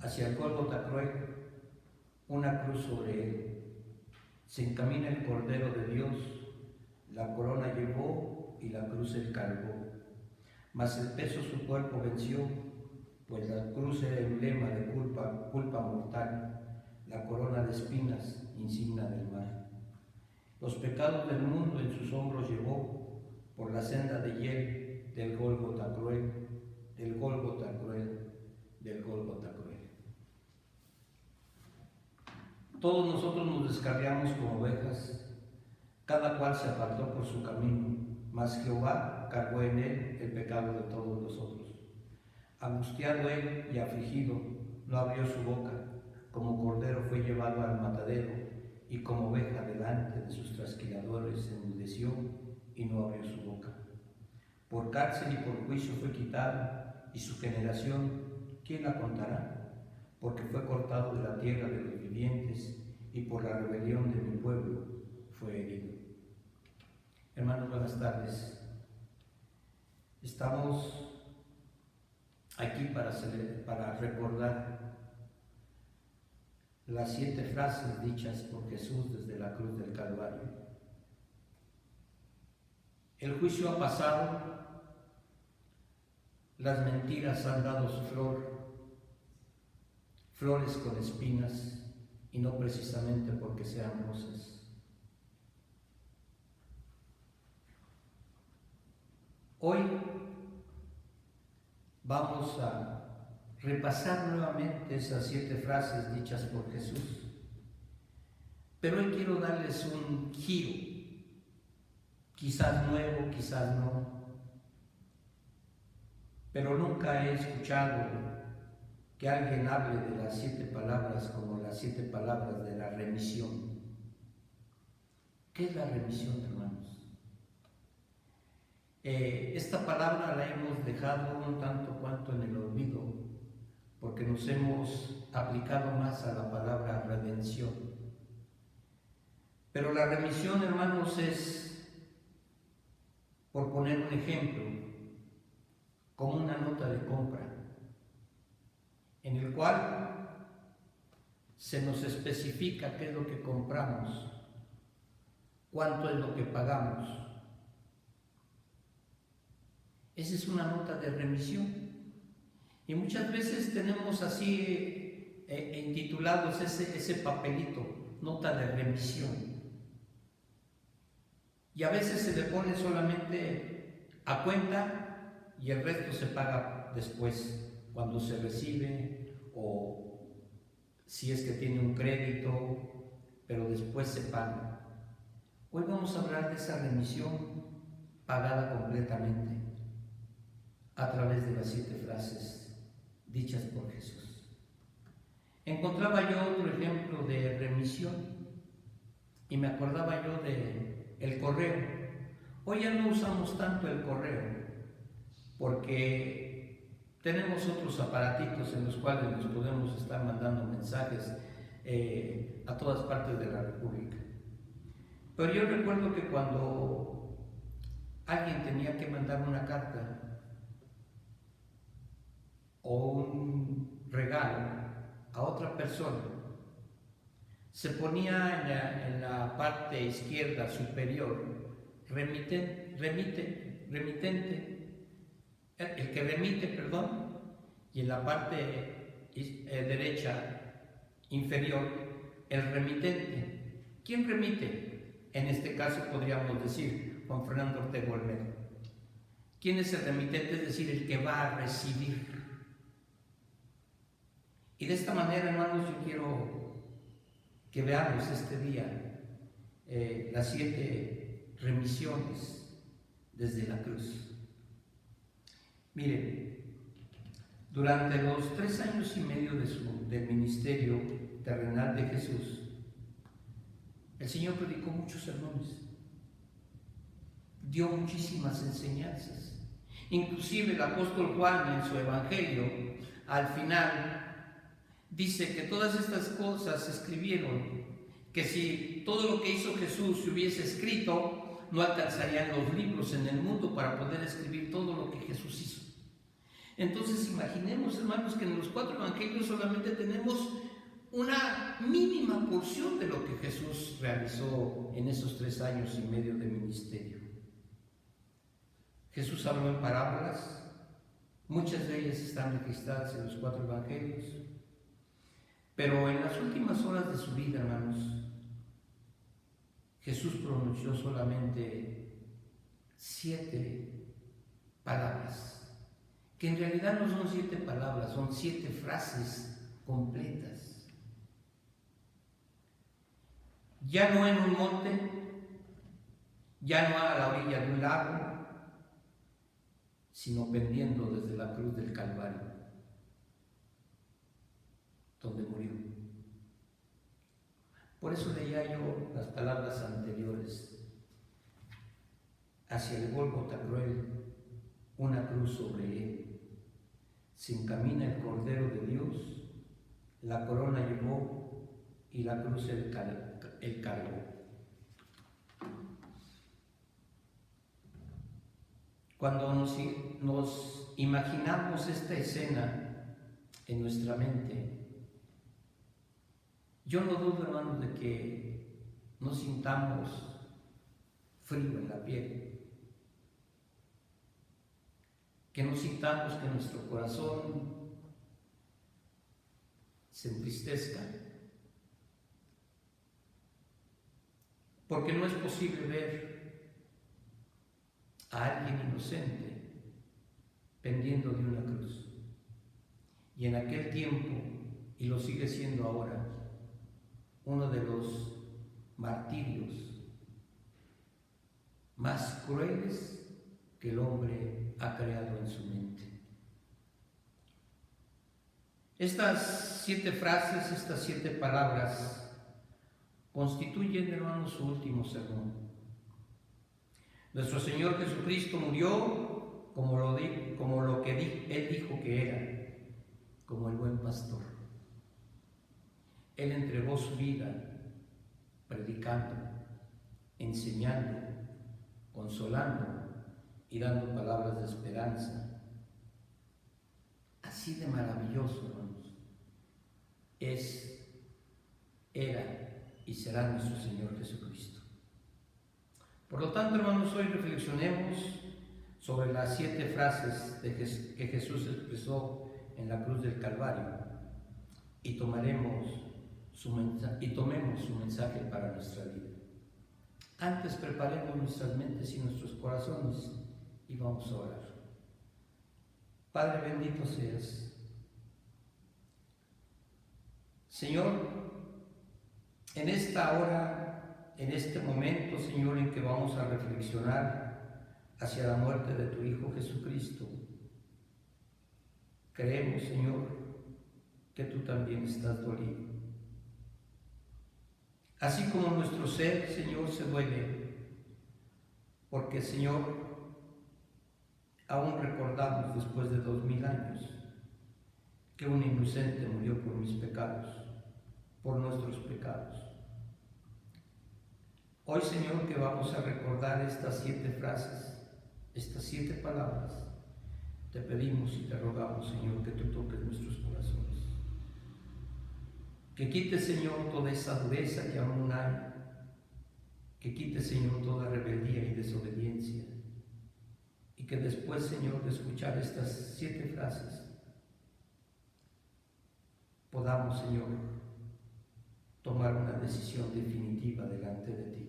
hacia el Gólgota cruel, una cruz sobre él. Se encamina el Cordero de Dios, la corona llevó y la cruz él cargó. Mas el peso su cuerpo venció, pues la cruz era emblema de culpa mortal, la corona de espinas, insignia del mal. Los pecados del mundo en sus hombros llevó, por la senda de hiel del Gólgota cruel, del Gólgota cruel, del Gólgota cruel. Todos nosotros nos descarriamos como ovejas, cada cual se apartó por su camino, mas Jehová cargó en él el pecado de todos nosotros. Angustiado él y afligido, no abrió su boca, como cordero fue llevado al matadero, y como oveja delante de sus trasquiladores se enmudeció y no abrió su boca. Por cárcel y por juicio fue quitado, y su generación, ¿quién la contará? Porque fue cortado de la tierra de los vivientes, y por la rebelión de mi pueblo fue herido. Hermanos, buenas tardes. Estamos aquí para recordar las 7 frases dichas por Jesús desde la cruz del Calvario. El juicio ha pasado, las mentiras han dado su flores con espinas, y no precisamente porque sean rosas. Hoy vamos a repasar nuevamente esas 7 frases dichas por Jesús, pero hoy quiero darles un giro, quizás nuevo, quizás no, pero nunca he escuchado que alguien hable de las 7 palabras como las 7 palabras de la remisión. ¿Qué es la remisión, hermanos? Esta palabra la hemos dejado un tanto cuanto en el olvido, porque nos hemos aplicado más a la palabra redención. Pero la remisión, hermanos, es, por poner un ejemplo, como una nota de compra, en el cual se nos especifica qué es lo que compramos, cuánto es lo que pagamos. Esa es una nota de remisión. Y muchas veces tenemos así intitulados ese papelito, nota de remisión. Y a veces se le pone solamente a cuenta y el resto se paga después, cuando se recibe o si es que tiene un crédito, pero después se paga. Hoy vamos a hablar de esa remisión pagada completamente a través de las 7 frases dichas por Jesús. Encontraba yo otro ejemplo de remisión y me acordaba yo de el correo. Hoy ya no usamos tanto el correo porque tenemos otros aparatitos en los cuales nos podemos estar mandando mensajes a todas partes de la República. Pero yo recuerdo que cuando alguien tenía que mandar una carta o un regalo a otra persona, se ponía en la parte izquierda superior remitente, el que remite, perdón, y en la parte derecha inferior el remitente. ¿Quién remite? En este caso podríamos decir Juan Fernando Ortega Olmedo. ¿Quién es el remitente? Es decir, el que va a recibir. Y de esta manera, hermanos, yo quiero que veamos este día las 7 remisiones desde la cruz. Miren, durante los 3 años y medio del ministerio terrenal de Jesús, el Señor predicó muchos sermones, dio muchísimas enseñanzas. Inclusive el apóstol Juan en su evangelio, al final, dice que todas estas cosas se escribieron, que si todo lo que hizo Jesús se hubiese escrito, no alcanzarían los libros en el mundo para poder escribir todo lo que Jesús hizo. Entonces imaginemos, hermanos, que en los 4 evangelios solamente tenemos una mínima porción de lo que Jesús realizó en esos 3 años y medio de ministerio. Jesús habló en parábolas, muchas de ellas están registradas en los 4 evangelios, pero en las últimas horas de su vida, hermanos, Jesús pronunció solamente 7 palabras, que en realidad no son 7 palabras, son 7 frases completas. Ya no en un monte, ya no a la orilla de un lago, sino pendiendo desde la cruz del Calvario, donde murió. Por eso leía yo las palabras anteriores: hacia el Gólgota cruel, una cruz sobre él, se encamina el Cordero de Dios, la corona llevó y la cruz el cargó. Cuando nos imaginamos esta escena en nuestra mente, yo no dudo, hermanos, de que nos sintamos frío en la piel, que nos sintamos que nuestro corazón se entristezca, porque no es posible ver a alguien inocente pendiendo de una cruz. Y en aquel tiempo, y lo sigue siendo ahora, uno de los martirios más crueles que el hombre ha creado en su mente. Estas 7 frases, estas 7 palabras constituyen, hermanos, su último sermón. Nuestro Señor Jesucristo murió como lo que Él dijo que era, como el buen pastor. Él entregó su vida predicando, enseñando, consolando y dando palabras de esperanza. Así de maravilloso, hermanos, era y será nuestro Señor Jesucristo. Por lo tanto, hermanos, hoy reflexionemos sobre las 7 frases que Jesús expresó en la cruz del Calvario y tomemos su mensaje para nuestra vida. Antes preparemos nuestras mentes y nuestros corazones y vamos a orar. Padre, bendito seas. Señor, en esta hora, en este momento, Señor, en que vamos a reflexionar hacia la muerte de tu Hijo Jesucristo, creemos, Señor, que tú también estás dolido. Así como nuestro ser, Señor, se duele, porque, Señor, aún recordamos después de 2000 años que un inocente murió por mis pecados, por nuestros pecados. Hoy, Señor, que vamos a recordar estas 7 frases, estas 7 palabras, te pedimos y te rogamos, Señor, que tú toques nuestros corazones. Que quites, Señor, toda esa dureza que aún hay. Que quites, Señor, toda rebeldía y desobediencia. Y que después, Señor, de escuchar estas 7 frases, podamos, Señor, tomar una decisión definitiva delante de ti.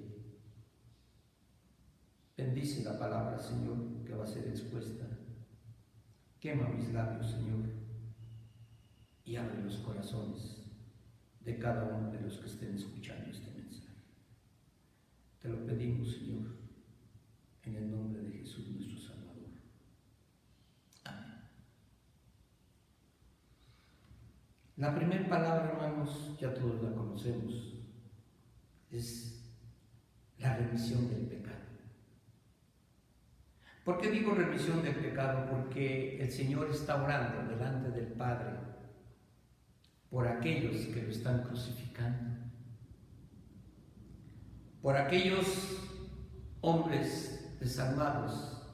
Bendice la palabra, Señor, que va a ser expuesta. Quema mis labios, Señor, y abre los corazones de cada uno de los que estén escuchando este mensaje. Te lo pedimos, Señor, en el nombre de Jesús, nuestro Salvador. Amén. La primera palabra, hermanos, ya todos la conocemos, es la remisión del pecado. ¿Por qué digo remisión del pecado? Porque el Señor está orando delante del Padre por aquellos que lo están crucificando, por aquellos hombres desalmados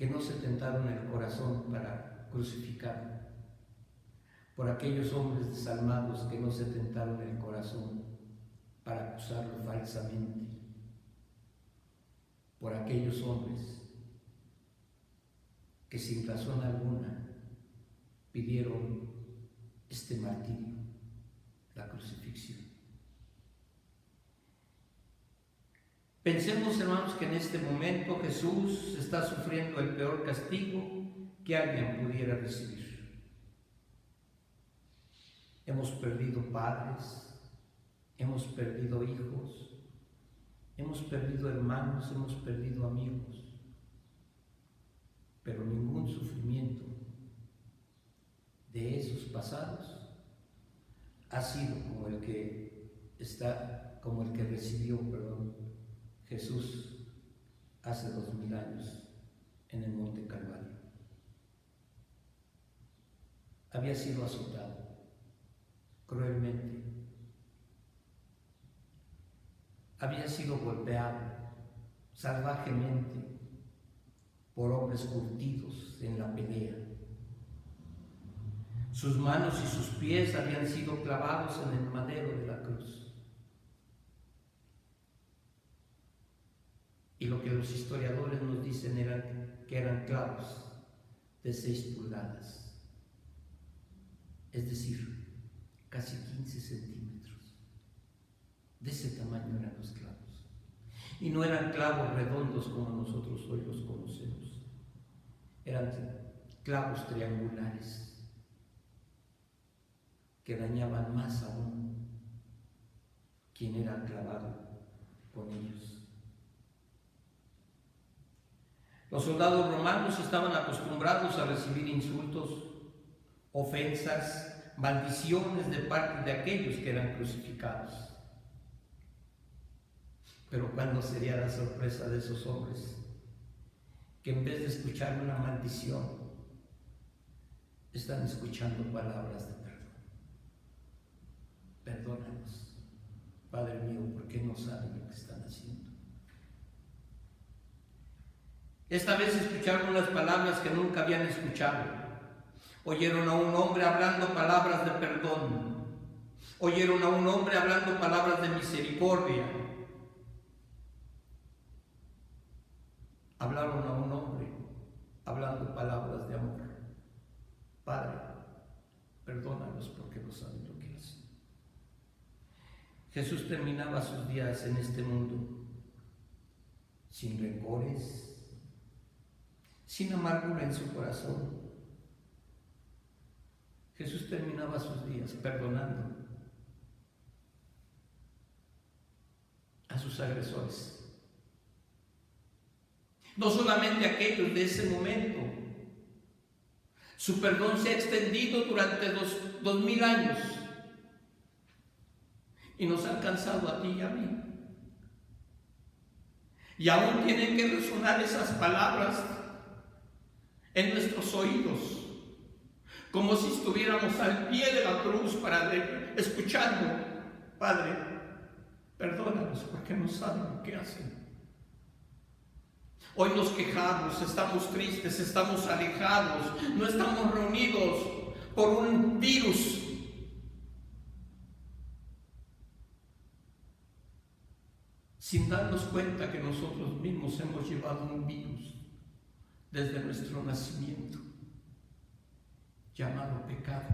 que no se tentaron el corazón para crucificarlo, por aquellos hombres desalmados que no se tentaron el corazón para acusarlo falsamente, por aquellos hombres que sin razón alguna pidieron este martirio, la crucifixión. Pensemos, hermanos, que en este momento Jesús está sufriendo el peor castigo que alguien pudiera recibir. Hemos perdido padres, hemos perdido hijos, hemos perdido hermanos, hemos perdido amigos, pero ningún sufrimiento de esos pasados ha sido como el que recibió, Jesús hace 2000 años en el Monte Calvario. Había sido azotado cruelmente, había sido golpeado salvajemente por hombres curtidos en la pelea. Sus manos y sus pies habían sido clavados en el madero de la cruz. Y lo que los historiadores nos dicen que eran clavos de 6 pulgadas, es decir, casi 15 centímetros. De ese tamaño eran los clavos. Y no eran clavos redondos como nosotros hoy los conocemos. Eran clavos triangulares que dañaban más aún quien era clavado con ellos. Los soldados romanos estaban acostumbrados a recibir insultos, ofensas, maldiciones de parte de aquellos que eran crucificados. Pero ¿cuándo sería la sorpresa de esos hombres que en vez de escuchar una maldición, están escuchando palabras de perdón? Perdónanos, Padre mío, porque no saben lo que están haciendo. Esta vez escucharon unas palabras que nunca habían escuchado. Oyeron a un hombre hablando palabras de perdón. Oyeron a un hombre hablando palabras de misericordia. Hablaron a un hombre hablando palabras de amor. Padre, perdónalos porque no saben lo que hacen. Jesús terminaba sus días en este mundo sin rencores, sin amargura en su corazón. Jesús terminaba sus días perdonando a sus agresores. No solamente aquellos de ese momento, su perdón se ha extendido durante 2000 años y nos ha alcanzado a ti y a mí. Y aún tienen que resonar esas palabras en nuestros oídos, como si estuviéramos al pie de la cruz escuchando: Padre, perdónanos porque no saben lo que hacen. Hoy nos quejamos, estamos tristes, estamos alejados, no estamos reunidos por un virus. Sin darnos cuenta que nosotros mismos hemos llevado un virus desde nuestro nacimiento, llamado pecado.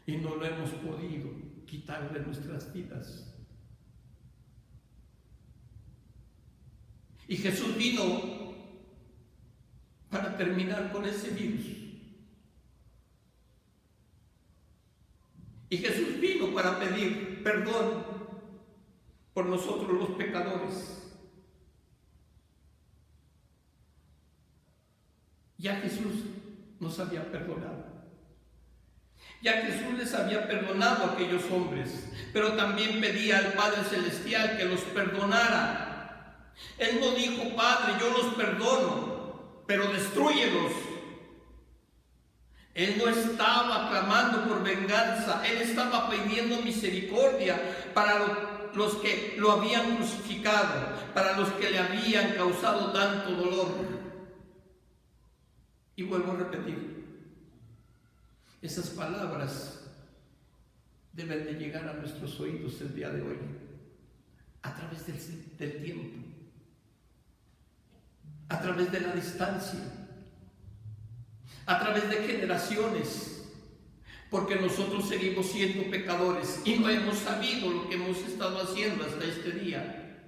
Y no lo hemos podido quitar de nuestras vidas. Y Jesús vino para terminar con ese virus. Y Jesús vino para pedir perdón por nosotros los pecadores. Ya Jesús nos había perdonado. Ya Jesús les había perdonado a aquellos hombres, pero también pedía al Padre Celestial que los perdonara. Él no dijo: Padre, yo los perdono, pero destrúyelos. Él no estaba clamando por venganza, Él estaba pidiendo misericordia para los que lo habían crucificado, para los que le habían causado tanto dolor. Y vuelvo a repetir, esas palabras deben de llegar a nuestros oídos el día de hoy, a través del tiempo, a través de la distancia, a través de generaciones, porque nosotros seguimos siendo pecadores y no hemos sabido lo que hemos estado haciendo hasta este día.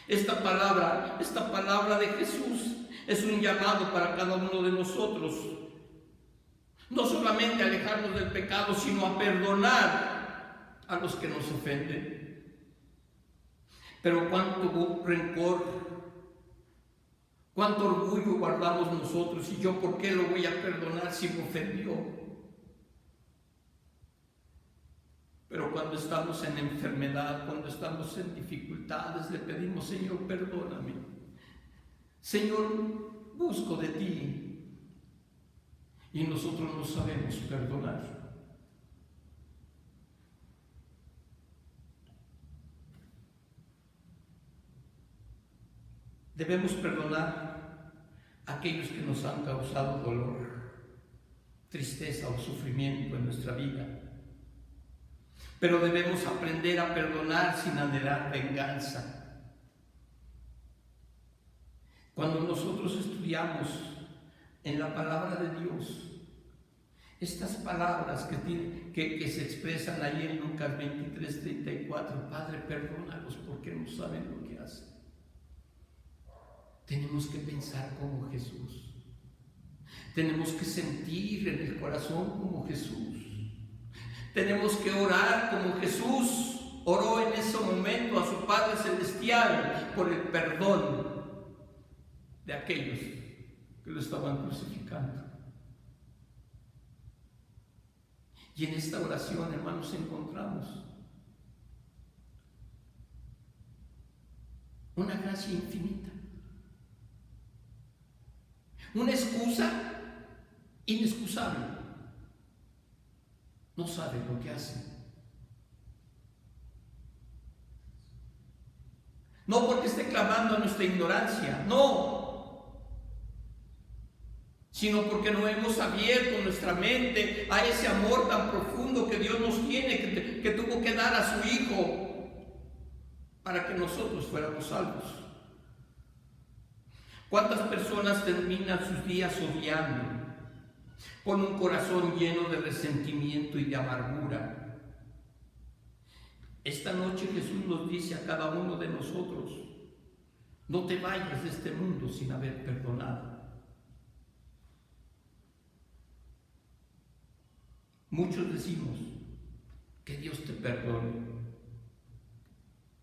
Esta palabra de Jesús es un llamado para cada uno de nosotros, no solamente a alejarnos del pecado, sino a perdonar a los que nos ofenden. Pero cuánto rencor, cuánto orgullo guardamos nosotros, y yo por qué lo voy a perdonar si me ofendió. Pero cuando estamos en enfermedad, cuando estamos en dificultades, le pedimos: Señor, perdóname. Señor, busco de ti. Y nosotros no sabemos perdonar. Debemos perdonar a aquellos que nos han causado dolor, tristeza o sufrimiento en nuestra vida. Pero debemos aprender a perdonar sin anhelar venganza. Cuando nosotros estudiamos en la palabra de Dios, estas palabras que se expresan ahí en Lucas 23:34, Padre, perdónalos porque no saben lo que hacen. Tenemos que pensar como Jesús. Tenemos que sentir en el corazón como Jesús. Tenemos que orar como Jesús oró en ese momento a su Padre Celestial por el perdón de aquellos que lo estaban crucificando. Y en esta oración, hermanos, encontramos una gracia infinita, una excusa inexcusable. No saben lo que hacen. No porque esté clamando a nuestra ignorancia, no, sino porque no hemos abierto nuestra mente a ese amor tan profundo que Dios nos tiene, que tuvo que dar a su Hijo para que nosotros fuéramos salvos. ¿Cuántas personas terminan sus días odiando, con un corazón lleno de resentimiento y de amargura? Esta noche Jesús nos dice a cada uno de nosotros: no te vayas de este mundo sin haber perdonado. Muchos decimos: que Dios te perdone,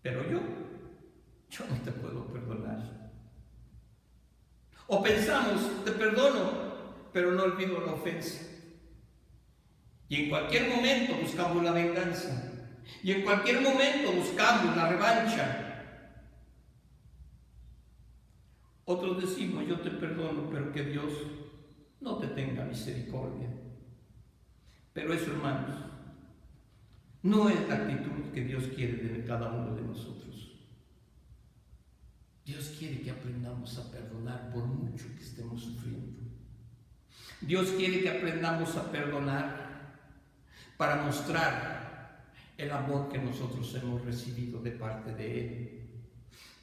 pero yo no te puedo perdonar. O pensamos: te perdono, pero no olvido la ofensa. Y en cualquier momento buscamos la venganza. Y en cualquier momento buscamos la revancha. Otros decimos: yo te perdono, pero que Dios no te tenga misericordia. Pero eso, hermanos, no es la actitud que Dios quiere de cada uno de nosotros. Dios quiere que aprendamos a perdonar por mucho que estemos sufriendo. Dios quiere que aprendamos a perdonar para mostrar el amor que nosotros hemos recibido de parte de Él.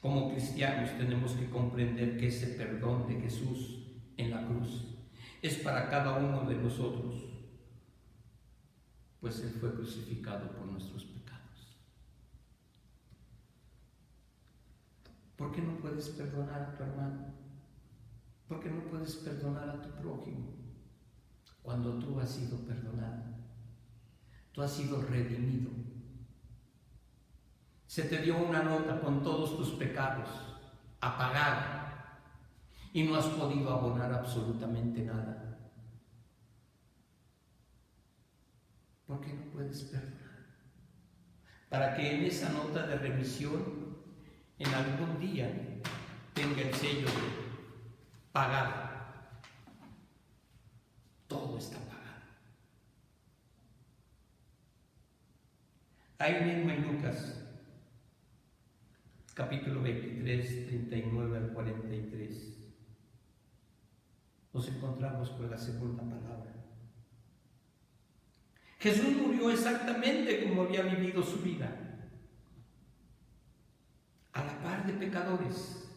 Como cristianos tenemos que comprender que ese perdón de Jesús en la cruz es para cada uno de nosotros, pues Él fue crucificado por nuestros pecados. ¿Por qué no puedes perdonar a tu hermano? ¿Por qué no puedes perdonar a tu prójimo? Cuando tú has sido perdonado, tú has sido redimido. Se te dio una nota con todos tus pecados a pagar y no has podido abonar absolutamente nada. ¿Por qué no puedes perdonar? Para que en esa nota de remisión en algún día tenga el sello de pagado. Todo está pagado. Ahí mismo en Lucas capítulo 23, 39 al 43. Nos encontramos con la segunda palabra. Jesús murió exactamente como había vivido su vida, a la par de pecadores,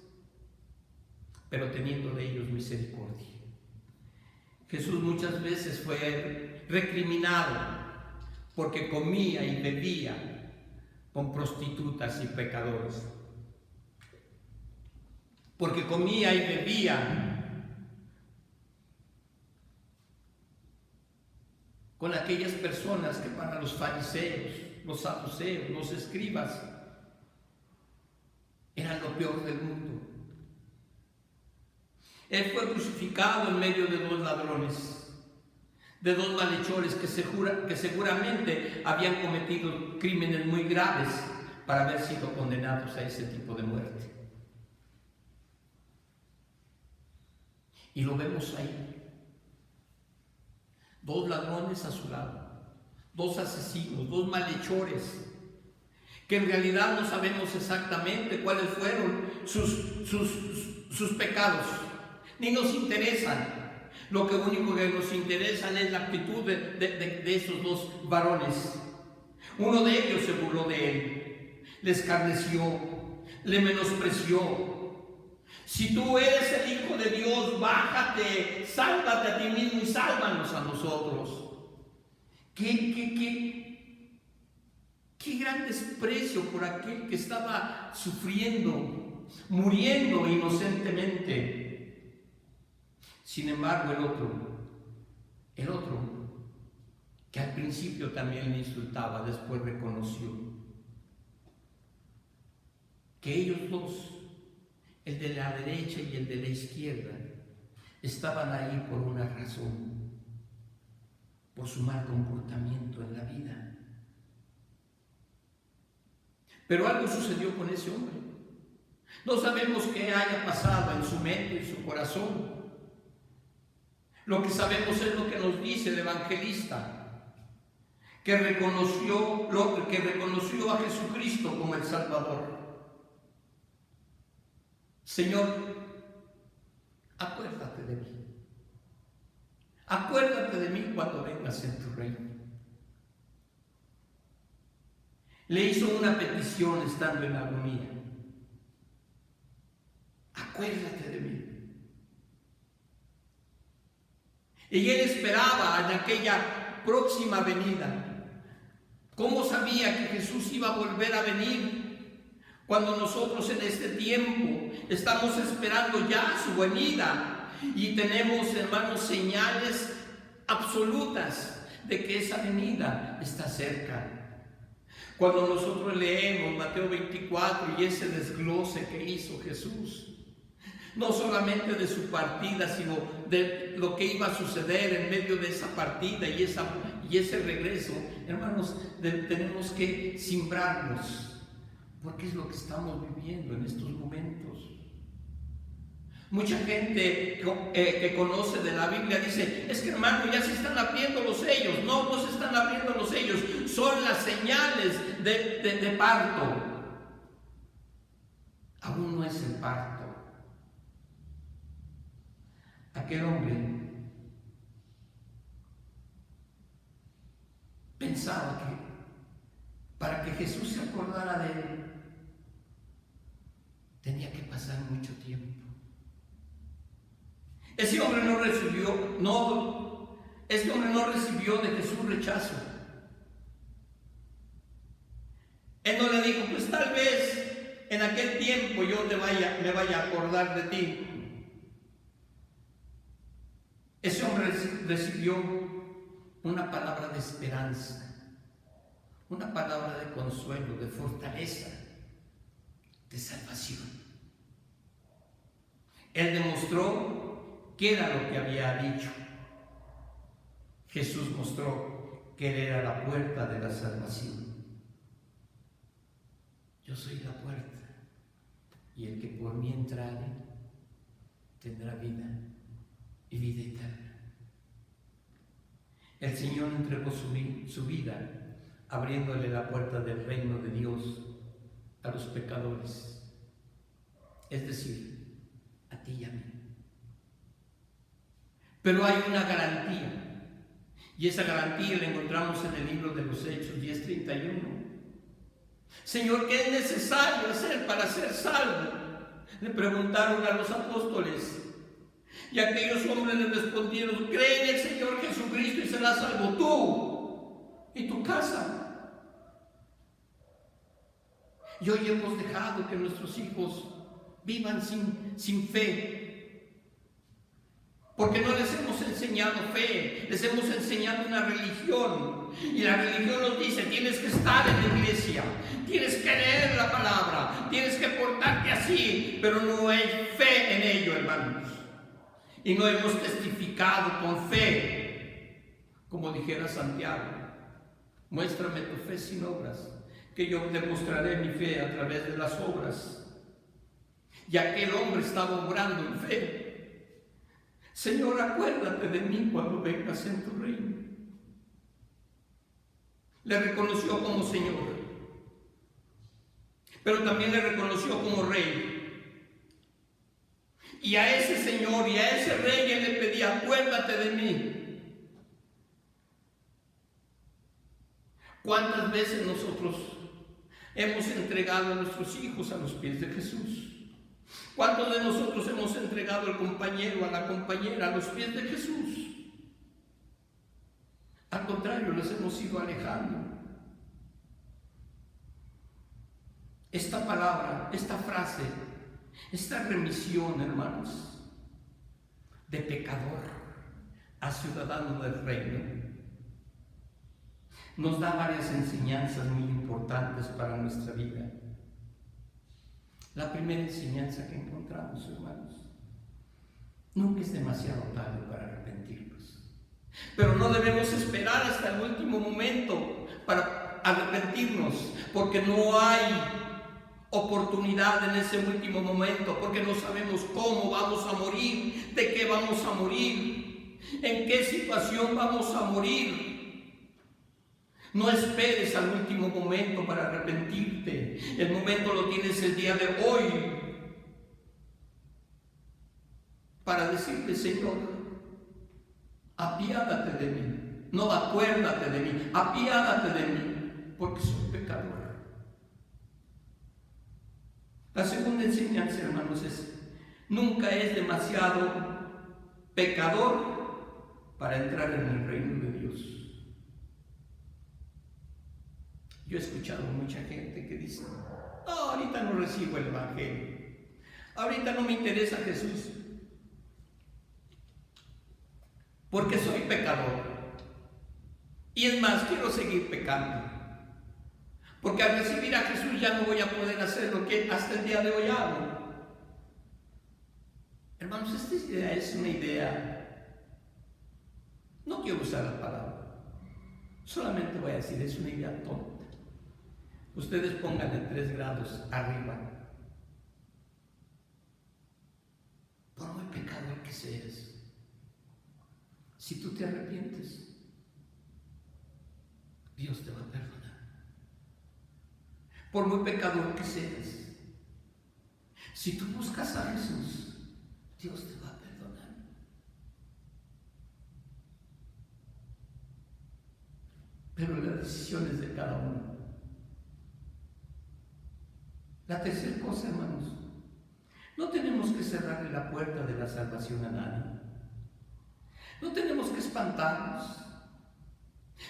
pero teniendo de ellos misericordia. Jesús muchas veces fue recriminado porque comía y bebía con prostitutas y pecadores, porque comía y bebía con aquellas personas que para los fariseos, los saduceos, los escribas, eran lo peor del mundo. Él fue crucificado en medio de dos ladrones, de dos malhechores que seguramente habían cometido crímenes muy graves para haber sido condenados a ese tipo de muerte. Y lo vemos ahí. Dos ladrones a su lado, dos asesinos, dos malhechores, que en realidad no sabemos exactamente cuáles fueron sus pecados, ni nos interesan. Lo que único que nos interesa es la actitud de esos dos varones. Uno de ellos se burló de él, le escarneció, le menospreció. Si tú eres el Hijo de Dios, bájate, sálvate a ti mismo y sálvanos a nosotros. Qué gran desprecio por aquel que estaba sufriendo, muriendo inocentemente. Sin embargo, el otro, que al principio también le insultaba, después reconoció que ellos dos, el de la derecha y el de la izquierda, estaban ahí por una razón, por su mal comportamiento en la vida. Pero algo sucedió con ese hombre. No sabemos qué haya pasado en su mente, en su corazón. Lo que sabemos es lo que nos dice el evangelista, que reconoció a Jesucristo como el Salvador. Señor, acuérdate de mí. Acuérdate de mí cuando vengas en tu reino. Le hizo una petición estando en agonía. Acuérdate de mí. Y él esperaba en aquella próxima venida. ¿Cómo sabía que Jesús iba a volver a venir? Cuando nosotros en este tiempo estamos esperando ya su venida y tenemos, hermanos, señales absolutas de que esa venida está cerca. Cuando nosotros leemos Mateo 24 y ese desglose que hizo Jesús, no solamente de su partida, sino de lo que iba a suceder en medio de esa partida y ese regreso, hermanos, tenemos que simbrarnos. Porque es lo que estamos viviendo en estos momentos. Mucha gente que conoce de la Biblia dice, es que hermano, ya se están abriendo los sellos. No, no se están abriendo los sellos. Son las señales de parto. Aún no es el parto. Aquel hombre pensaba que para que Jesús se acordara de él, tenía que pasar mucho tiempo. Este hombre no recibió de Jesús rechazo. Él no le dijo, pues tal vez en aquel tiempo yo me vaya a acordar de ti. Ese hombre recibió una palabra de esperanza, una palabra de consuelo, de fortaleza, de salvación. Él demostró qué era lo que había dicho. Jesús mostró que Él era la puerta de la salvación. Yo soy la puerta, y el que por mí entrare tendrá vida y vida eterna. El Señor entregó su vida abriéndole la puerta del reino de Dios a los pecadores. es decir, a ti y a mí. Pero hay una garantía, y esa garantía la encontramos en el libro de los Hechos 10:31. Señor, ¿qué es necesario hacer para ser salvo?, le preguntaron a los apóstoles. Y aquellos hombres le respondieron: cree en el Señor Jesucristo y serás salvo tú y tu casa. Y hoy hemos dejado que nuestros hijos vivan sin fe, porque no les hemos enseñado fe, les hemos enseñado una religión. Y la religión nos dice: tienes que estar en la iglesia, tienes que leer la palabra, tienes que portarte así, pero no hay fe en ello, hermanos. Y no hemos testificado con fe, como dijera Santiago: muéstrame tu fe sin obras, que yo demostraré mi fe a través de las obras. Y aquel hombre estaba obrando en fe. Señor, acuérdate de mí cuando vengas en tu reino. Le reconoció como Señor, pero también le reconoció como Rey. Y a ese Señor y a ese Rey él le pedía: acuérdate de mí. ¿Cuántas veces nosotros hemos entregado a nuestros hijos a los pies de Jesús? ¿Cuántos de nosotros hemos entregado al compañero, a la compañera, a los pies de Jesús? Al contrario, los hemos ido alejando. Esta palabra, esta frase, esta remisión, hermanos, de pecador a ciudadano del reino, nos da varias enseñanzas muy importantes para nuestra vida. La primera enseñanza que encontramos, hermanos: nunca es demasiado tarde para arrepentirnos. Pero no debemos esperar hasta el último momento para arrepentirnos, porque no hay oportunidad en ese último momento, porque no sabemos cómo vamos a morir, de qué vamos a morir, en qué situación vamos a morir. No esperes al último momento para arrepentirte. El momento lo tienes el día de hoy para decirte: Señor, apiádate de mí. No, acuérdate de mí, apiádate de mí, porque soy pecador. La segunda enseñanza, hermanos, es: nunca es demasiado pecador para entrar en el reino de Dios. Yo he escuchado mucha gente que dice: no, ahorita no recibo el evangelio, ahorita no me interesa Jesús, porque soy pecador. Y es más, quiero seguir pecando, porque al recibir a Jesús ya no voy a poder hacer lo que hasta el día de hoy hago. Hermanos, esta idea es una idea, no quiero usar la palabra, solamente voy a decir: es una idea tonta. Ustedes pónganle 3 grados arriba. Por muy pecador que seas, si tú te arrepientes, Dios te va a perdonar. Por muy pecador que seas, si tú buscas a Jesús, Dios te va a perdonar. Pero la decisión es de cada uno. La tercera cosa, hermanos: no tenemos que cerrarle la puerta de la salvación a nadie. No tenemos que espantarnos.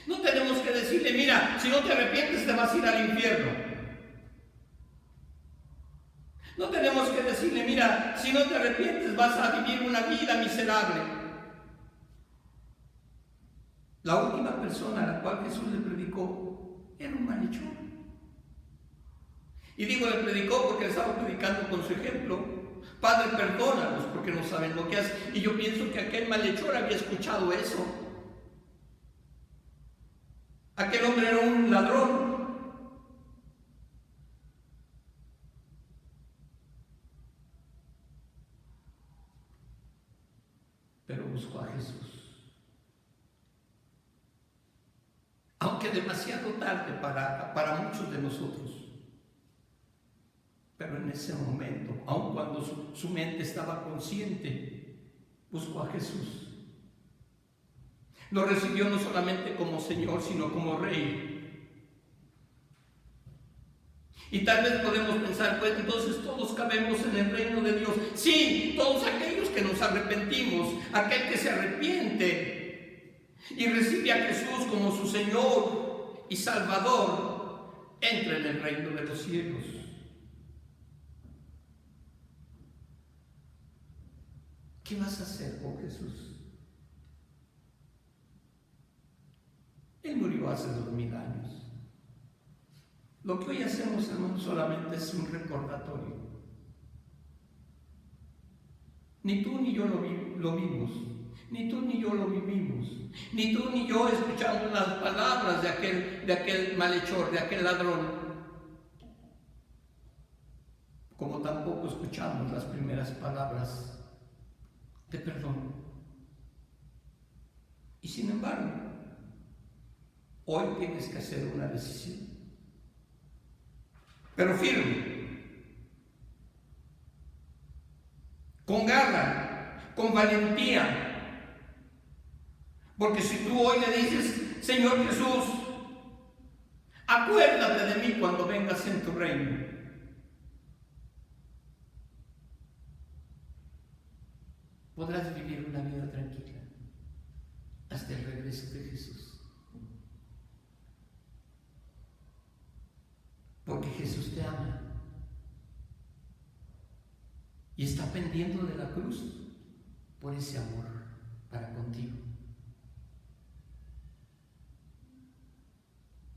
No tenemos que decirle: mira, si no te arrepientes te vas a ir al infierno. No tenemos que decirle: mira, si no te arrepientes vas a vivir una vida miserable. La última persona a la cual Jesús le predicó era un malhechor. Y digo le predicó porque le estaba predicando con su ejemplo: Padre, perdónalos porque no saben lo que hacen. Y yo pienso que aquel malhechor había escuchado eso. Aquel hombre era un ladrón. Pero buscó a Jesús. Aunque demasiado tarde para muchos de nosotros. Pero en ese momento, aun cuando su mente estaba consciente, buscó a Jesús. Lo recibió no solamente como Señor, sino como Rey. Y tal vez podemos pensar, pues entonces todos cabemos en el reino de Dios. Sí, todos aquellos que nos arrepentimos, aquel que se arrepiente y recibe a Jesús como su Señor y Salvador, entra en el reino de los cielos. ¿Qué vas a hacer con Jesús? Él murió hace 2000 años. Lo que hoy hacemos, hermanos, solamente es un recordatorio. Ni tú ni yo lo vimos, ni tú ni yo lo vivimos, ni tú ni yo escuchamos las palabras de aquel malhechor, de aquel ladrón, como tampoco escuchamos las primeras palabras de perdón. Y sin embargo, hoy tienes que hacer una decisión, pero firme, con garra, con valentía. Porque si tú hoy le dices, Señor Jesús, acuérdate de mí cuando vengas en tu reino, podrás vivir una vida tranquila hasta el regreso de Jesús. Porque Jesús te ama y está pendiendo de la cruz por ese amor para contigo.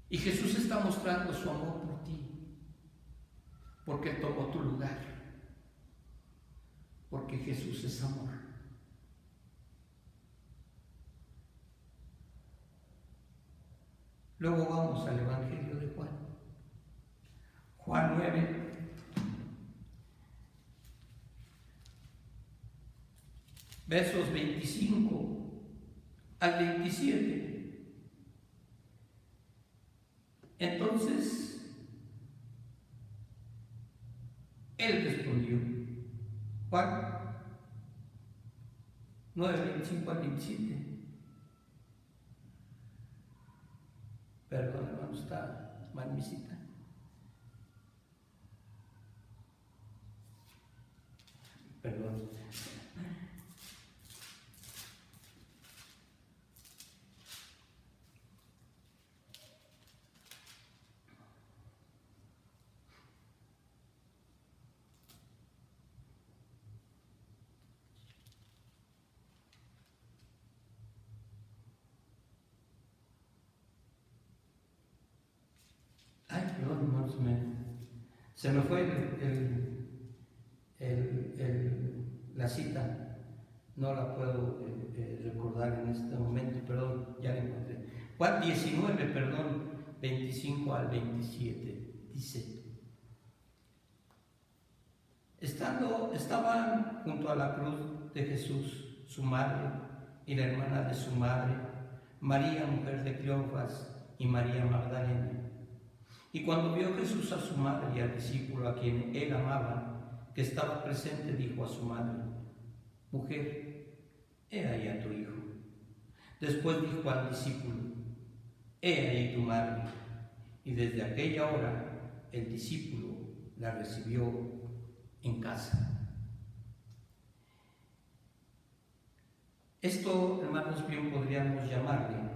Y Jesús está mostrando su amor por ti, porque Él tomó tu lugar, porque Jesús es amor. Luego vamos al Evangelio de Juan. Juan 9, versos 25 al 27. Entonces, Él respondió, Juan 9, 25 al 27. Perdón, hermano, está mal mi cita. Perdón. Ay, perdón, hermanos, se me fue la cita. No la puedo recordar en este momento, perdón, ya la encontré. Juan 19, perdón, 25 al 27, dice: estaban junto a la cruz de Jesús, su madre y la hermana de su madre, María, mujer de Cleofas, y María Magdalena. Y cuando vio Jesús a su madre y al discípulo a quien él amaba, que estaba presente, dijo a su madre: Mujer, he ahí a tu hijo. Después dijo al discípulo: He ahí tu madre. Y desde aquella hora el discípulo la recibió en casa. Esto, hermanos, bien podríamos llamarle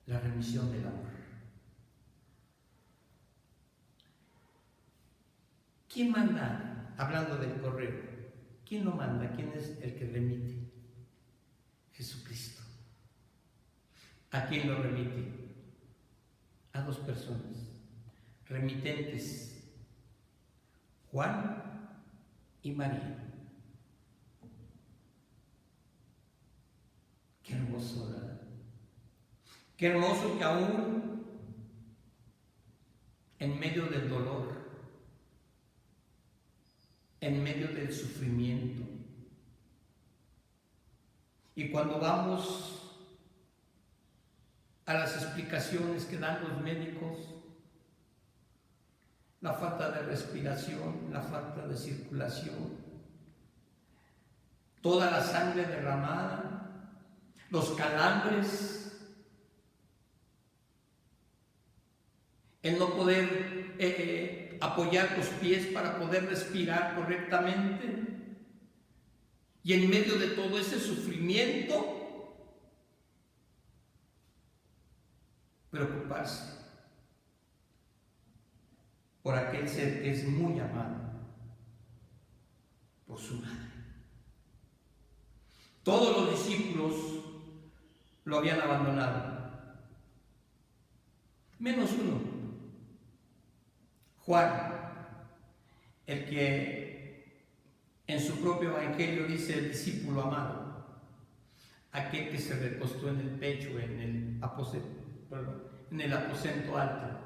la remisión del amor. ¿Quién manda? Hablando del correo, ¿quién lo manda? ¿Quién es el que remite? Jesucristo. ¿A quién lo remite? A dos personas, remitentes, Juan y María. Qué hermoso, ¿verdad? Qué hermoso que aún en medio del dolor, en medio del sufrimiento, y cuando vamos a las explicaciones que dan los médicos, la falta de respiración, la falta de circulación, toda la sangre derramada, los calambres, el no poder apoyar los pies para poder respirar correctamente. Y en medio de todo ese sufrimiento, preocuparse por aquel ser que es muy amado por su madre. Todos los discípulos lo habían abandonado, menos uno, Juan, el que en su propio evangelio dice el discípulo amado, aquel que se recostó en el pecho, en el aposento alto,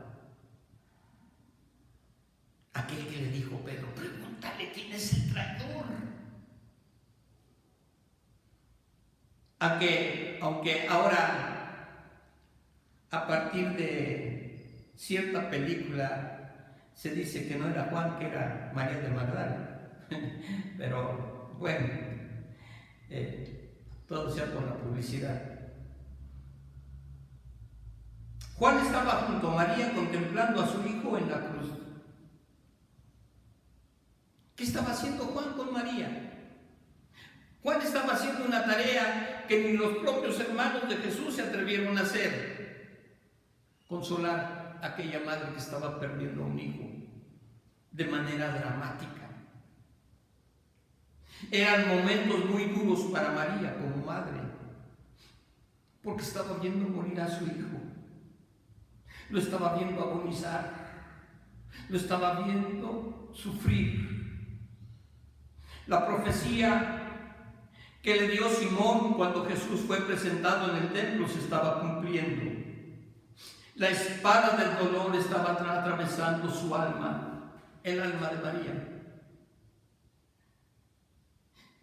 aquel que le dijo: Pedro, pregúntale quién es el traidor. Aunque ahora, a partir de cierta película, se dice que no era Juan, que era María de Magdala. Pero bueno, todo sea por la publicidad. Juan estaba junto a María contemplando a su hijo en la cruz. ¿Qué estaba haciendo Juan con María? Juan estaba haciendo una tarea que ni los propios hermanos de Jesús se atrevieron a hacer: consolar a aquella madre que estaba perdiendo a un hijo de manera dramática. Eran momentos muy duros para María como madre, porque estaba viendo morir a su hijo, lo estaba viendo agonizar, lo estaba viendo sufrir. La profecía que le dio Simón cuando Jesús fue presentado en el templo se estaba cumpliendo. La espada del dolor estaba atravesando su alma, el alma de María.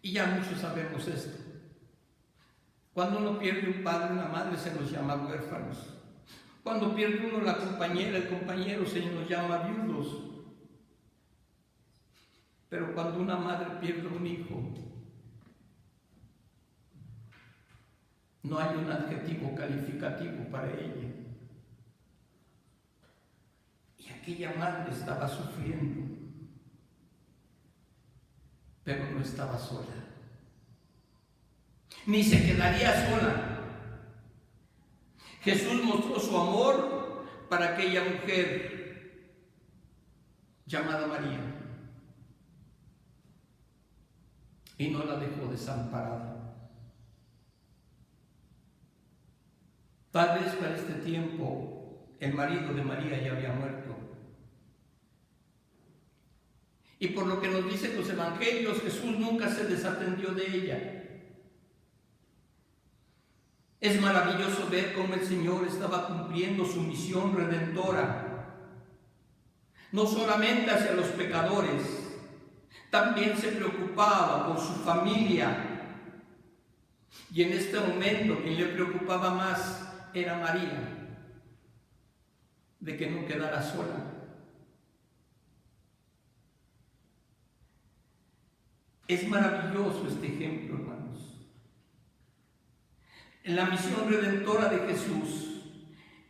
Y ya muchos sabemos esto. Cuando uno pierde un padre, una madre, se los llama huérfanos. Cuando pierde uno la compañera, el compañero, se nos llama viudos. Pero cuando una madre pierde un hijo, no hay un adjetivo calificativo para ella. Y aquella madre estaba sufriendo, pero no estaba sola. Ni se quedaría sola. Jesús mostró su amor para aquella mujer llamada María y no la dejó desamparada. Tal vez para este tiempo el marido de María ya había muerto. Y por lo que nos dicen los evangelios, Jesús nunca se desatendió de ella. Es maravilloso ver cómo el Señor estaba cumpliendo su misión redentora, no solamente hacia los pecadores, también se preocupaba por su familia. Y en este momento quien le preocupaba más era María, de que no quedara sola. Es maravilloso este ejemplo, hermanos. En la misión redentora de Jesús,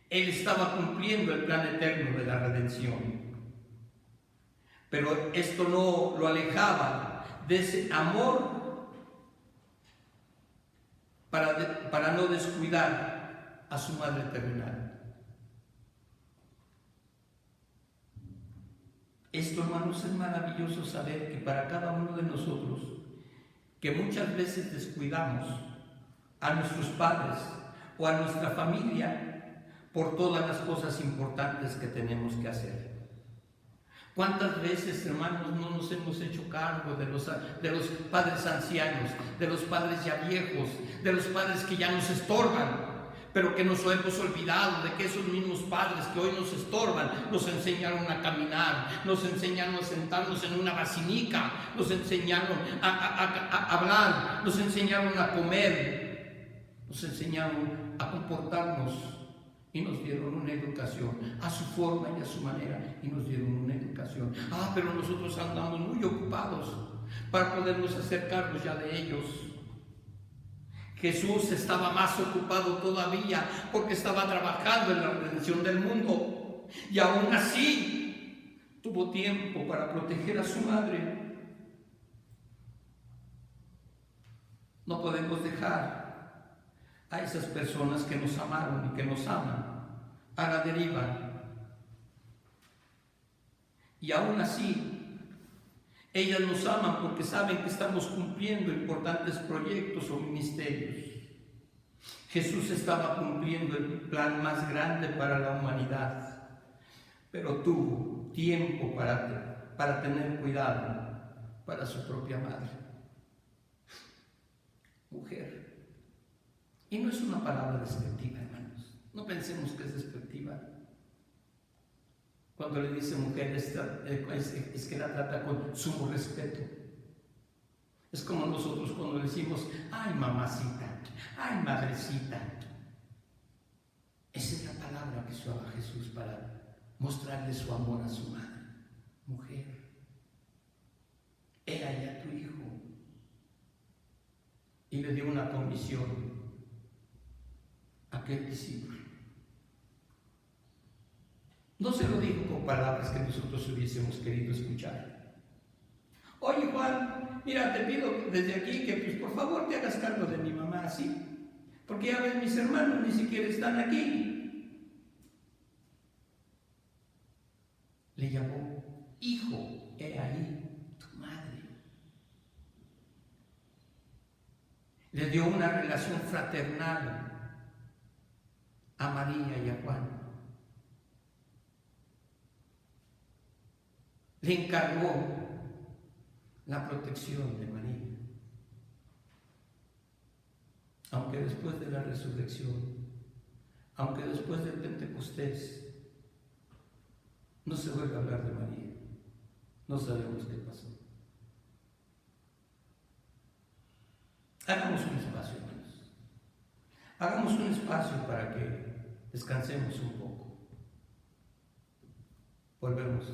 Él estaba cumpliendo el plan eterno de la redención. Pero esto no lo alejaba de ese amor para no descuidar a su madre terrenal. Esto, hermanos, es maravilloso saber que para cada uno de nosotros, que muchas veces descuidamos a nuestros padres o a nuestra familia por todas las cosas importantes que tenemos que hacer. ¿Cuántas veces, hermanos, no nos hemos hecho cargo de los padres ancianos, de los padres ya viejos, de los padres que ya nos estorban, pero que nos hemos olvidado de que esos mismos padres que hoy nos estorban nos enseñaron a caminar, nos enseñaron a sentarnos en una basinica, nos enseñaron a hablar, nos enseñaron a comer, nos enseñaron a comportarnos y nos dieron una educación a su forma y a su manera, y nos dieron una educación. Pero nosotros andamos muy ocupados para podernos acercarnos ya de ellos. Jesús estaba más ocupado todavía porque estaba trabajando en la redención del mundo, y aún así tuvo tiempo para proteger a su madre. No podemos dejar a esas personas que nos amaron y que nos aman a la deriva. Y aún así, ellas nos aman porque saben que estamos cumpliendo importantes proyectos o ministerios. Jesús estaba cumpliendo el plan más grande para la humanidad, pero tuvo tiempo para tener cuidado para su propia madre. Mujer. Y no es una palabra despectiva, hermanos. No pensemos que es despectiva. Cuando le dice mujer, es que la trata con sumo respeto. Es como nosotros cuando decimos, ay mamacita, ay madrecita. Esa es la palabra que usaba Jesús para mostrarle su amor a su madre. Mujer, he ahí a tu hijo. Y le dio una comisión a aquel discípulo. No se lo dijo con palabras que nosotros hubiésemos querido escuchar. Oye Juan, mira, te pido desde aquí que pues, por favor te hagas cargo de mi mamá, ¿sí? Porque ya ves, mis hermanos ni siquiera están aquí. Le llamó, hijo, he ahí tu madre. Le dio una relación fraternal a María y a Juan. Le encargó la protección de María. Aunque después de la resurrección, aunque después del Pentecostés, no se vuelve a hablar de María. No sabemos qué pasó. Hagamos un espacio, hermanos. Hagamos un espacio para que descansemos un poco. Volvemos.